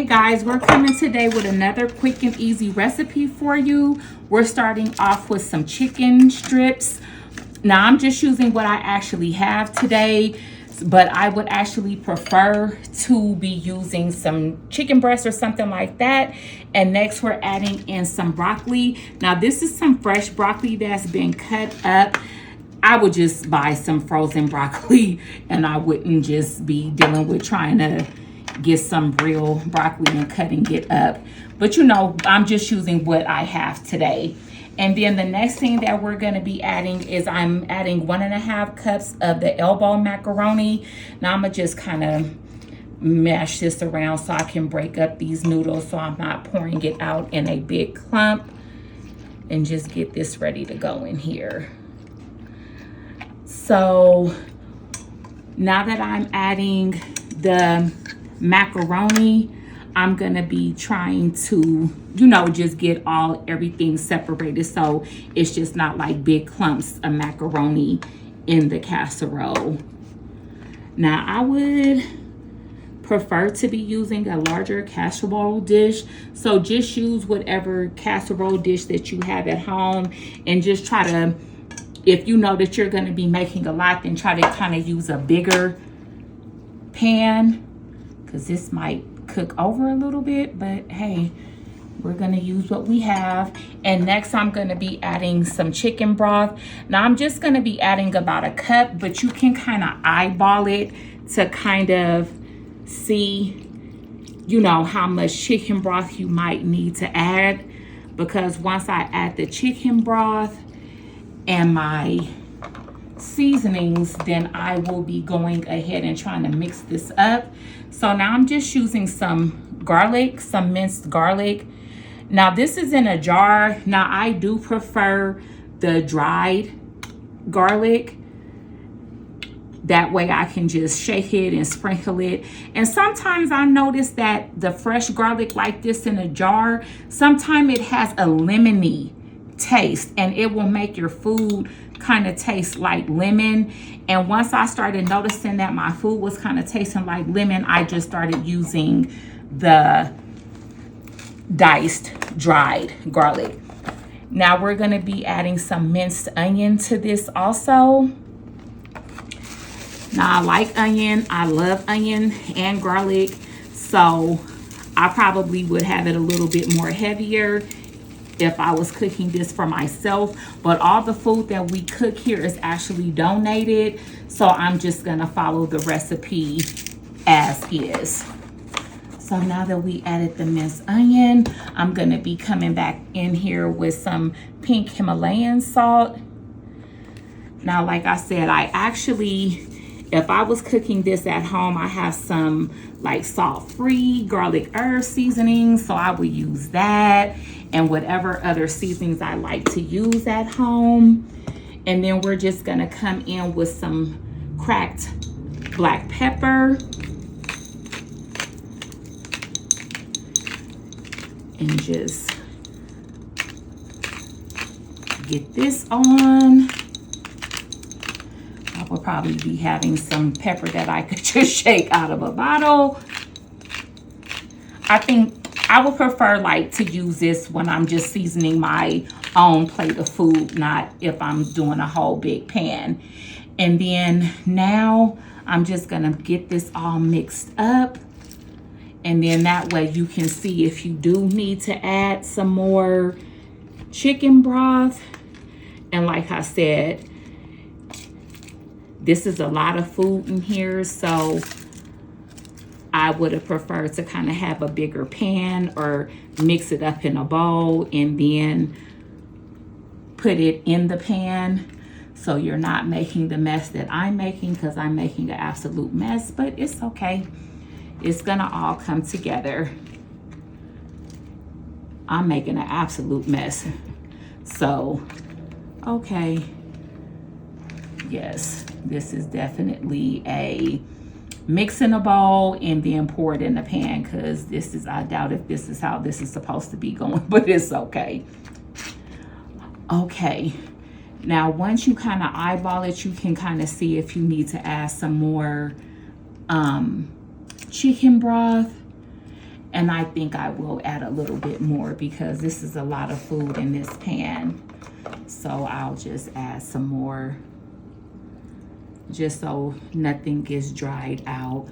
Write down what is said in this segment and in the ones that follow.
guys, we're coming today with another quick and easy recipe for you. We're starting off with some chicken strips. Now I'm just using what I actually have today, but I would actually prefer to be using some chicken breast or something like that. And next we're adding in some broccoli. Now this is some fresh broccoli that's been cut up. I would just buy some frozen broccoli and I wouldn't just be dealing with trying to get some real broccoli and cutting it up. But you know, I'm just using what I have today. And then the next thing that we're going to be adding is I'm adding 1.5 cups of the elbow macaroni. Now I'm going to just kind of mash this around so I can break up these noodles so I'm not pouring it out in a big clump. And just get this ready to go in here. So now that I'm adding the macaroni, I'm gonna be trying to, you know, just get everything separated so it's just not like big clumps of macaroni in the casserole. Now I would prefer to be using a larger casserole dish, so just use whatever casserole dish that you have at home, and just try to, if you know that you're going to be making a lot, then try to kind of use a bigger pan, because this might cook over a little bit, but hey, we're going to use what we have. And next I'm going to be adding some chicken broth. Now I'm just going to be adding about a cup, but you can kind of eyeball it to kind of see, you know, how much chicken broth you might need to add, because once I add the chicken broth and my seasonings, then I will be going ahead and trying to mix this up. So now I'm just using some garlic, some minced garlic. Now this is in a jar. Now I do prefer the dried garlic. That way I can just shake it and sprinkle it. And sometimes I notice that the fresh garlic like this in a jar, sometimes it has a lemony taste and it will make your food kind of taste like lemon. And once I started noticing that my food was kind of tasting like lemon, I just started using the diced dried garlic. Now we're going to be adding some minced onion to this also. Now I like onion, I love onion and garlic, so I probably would have it a little bit more heavier if I was cooking this for myself, but all the food that we cook here is actually donated, so I'm just gonna follow the recipe as is. So now that we added the minced onion, I'm gonna be coming back in here with some pink Himalayan salt. Now, like I said, I actually, if I was cooking this at home, I have some like salt-free garlic herb seasoning, so I would use that, and whatever other seasonings I like to use at home. And then we're just gonna come in with some cracked black pepper. And just get this on. I will probably be having some pepper that I could just shake out of a bottle. I think I would prefer like to use this when I'm just seasoning my own plate of food, not if I'm doing a whole big pan. And then now I'm just gonna get this all mixed up. And then that way you can see if you do need to add some more chicken broth. And like I said, this is a lot of food in here, so I would have preferred to kind of have a bigger pan or mix it up in a bowl and then put it in the pan, so you're not making the mess that I'm making, because I'm making an absolute mess, but it's okay. It's gonna all come together. I'm making an absolute mess. So, okay. Yes, this is definitely a mix in a bowl and then pour it in the pan, because this is, I doubt if this is how this is supposed to be going, but it's okay. Okay, now once you kind of eyeball it, you can kind of see if you need to add some more chicken broth. And I think I will add a little bit more because this is a lot of food in this pan. So I'll just add some more, just so nothing gets dried out.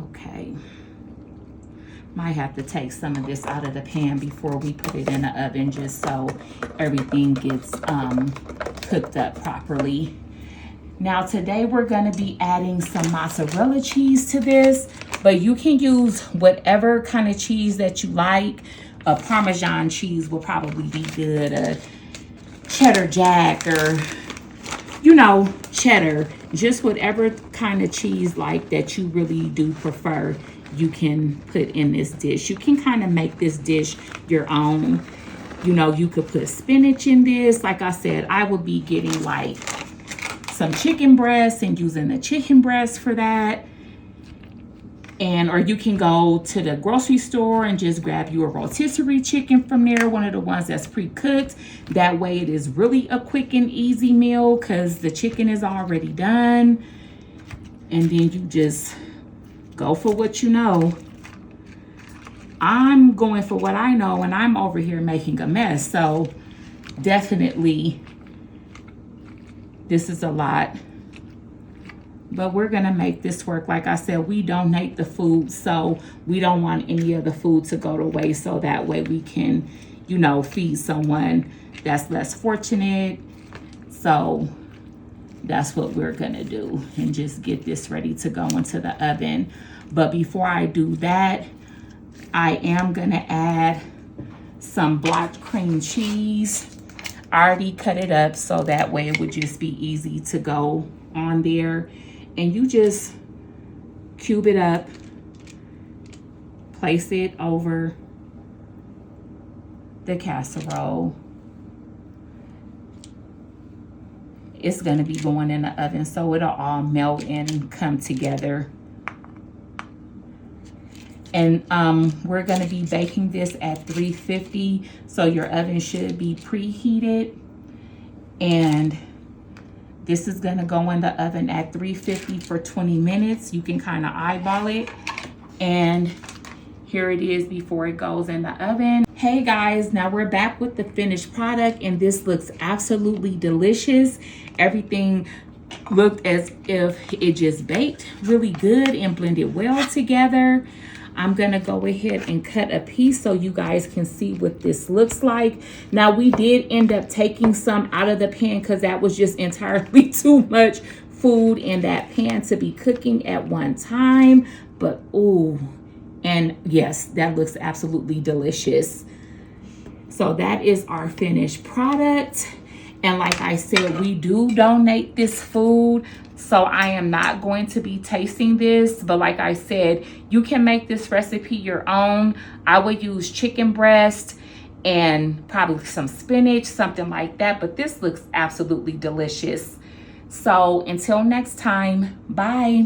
Okay. Might have to take some of this out of the pan before we put it in the oven, just so everything gets cooked up properly. Now today we're going to be adding some mozzarella cheese to this, but you can use whatever kind of cheese that you like. A Parmesan cheese will probably be good, a cheddar jack, or you know, cheddar, just whatever kind of cheese like that you really do prefer, you can put in this dish. You can kind of make this dish your own. You know, you could put spinach in this. Like I said, I would be getting like some chicken breast and using the chicken breast for that. And or you can go to the grocery store and just grab you a rotisserie chicken from there, one of the ones that's pre-cooked. That way it is really a quick and easy meal because the chicken is already done. And then you just go for what you know. I'm going for what I know, and I'm over here making a mess. So definitely this is a lot. But we're going to make this work. Like I said, we donate the food, so we don't want any of the food to go to waste. So that way we can, you know, feed someone that's less fortunate. So that's what we're going to do, and just get this ready to go into the oven. But before I do that, I am going to add some blocked cream cheese. I already cut it up so that way it would just be easy to go on there. And you just cube it up, place it over the casserole. It's going to be going in the oven, so it'll all melt and come together. And we're going to be baking this at 350, so your oven should be preheated. And this is going to go in the oven at 350 for 20 minutes. You can kind of eyeball it. And here it is before it goes in the oven. Hey guys, now we're back with the finished product, and this looks absolutely delicious. Everything looked as if it just baked really good and blended well together. I'm gonna go ahead and cut a piece so you guys can see what this looks like. Now we did end up taking some out of the pan because that was just entirely too much food in that pan to be cooking at one time. But ooh, and yes, that looks absolutely delicious. So that is our finished product. And like I said, we do donate this food, so I am not going to be tasting this. But like I said, you can make this recipe your own. I would use chicken breast and probably some spinach, something like that. But this looks absolutely delicious. So until next time, bye.